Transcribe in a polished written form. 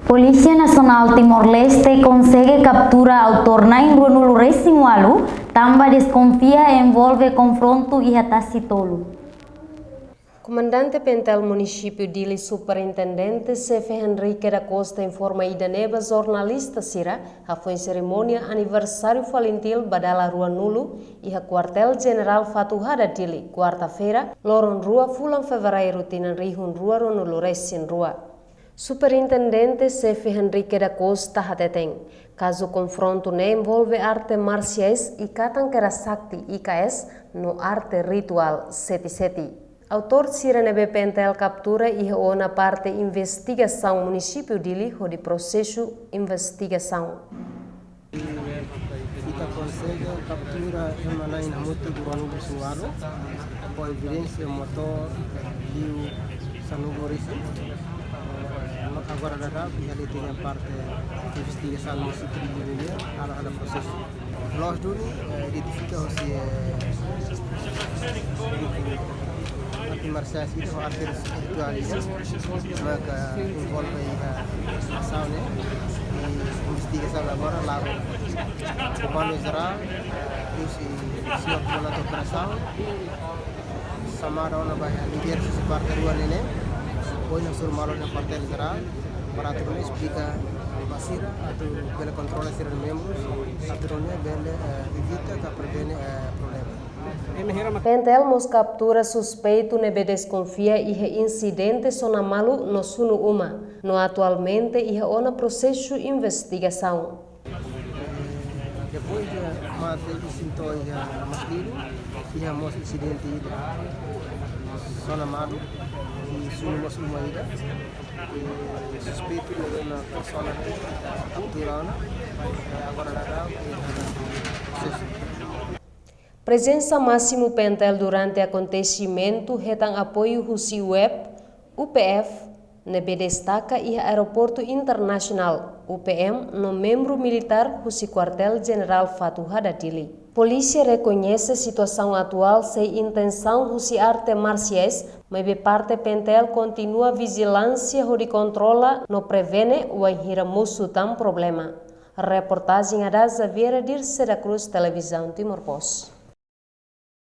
Polícia Nacional Timor-Leste consegue capturar autor na Ruanulu Resinwalu, também desconfia envolve confronto e atacitolo. Comandante Pentel Município Dili Superintendente Sefe Henrique da Costa informa idaneba jornalista Sira foi cerimônia aniversário falintil Badala Ruanulu e a quartel general Fatuhada Dili, quarta-feira, loron rua fulan fevereiro tinan rihun rua Ruanulu Resin rua. Superintendente Sefe Henrique da Costa hateteng, caso confronto ne envolve arte marciais e katankera sakti IKS no arte ritual seti-seti. Autor Siranebe Pentel captura e na parte investigação município Dili de processo investigação. Kita consegue captura emanain hamutu Ruanulu Resinwalu, com evidência motor e sanugorisi. Agora ele tem a parte de investigação município de Dili, ada processo. Nós dulu identificamos marciais itu artis ritualisme, maka envolve a ação e investigação agora lá o comando geral e o senhor comandante de operação samara na bahia líder se parte rua nele foi na surmalo na quartel geral para tudo explica basira atau bela controla ser membros atau bela evita que prevene problema. Pentel mos captura suspeito nebe desconfia e incidente sonamalu no sunu uma, no atualmente e ona processo investigação. Depois de mais de sintomas masculino, e mos incidente sonamalu e sunu mos uma ida, suspeito na persona capturada, agora ada processo. Presença máximo Pentel durante acontecimento retang apoio Husi Web, UPF, nebe destaca e aeroporto internacional, UPM, no membro militar Husi Quartel General Fatuhada Dili. Polícia reconhece a situação atual sem intenção Husi arte marciais, mas de parte Pentel continua vigilância de controla no prevene o enhiramusu tam problema. Reportagem da Xaviera Dirce da Cruz, Televisão Timor-Post.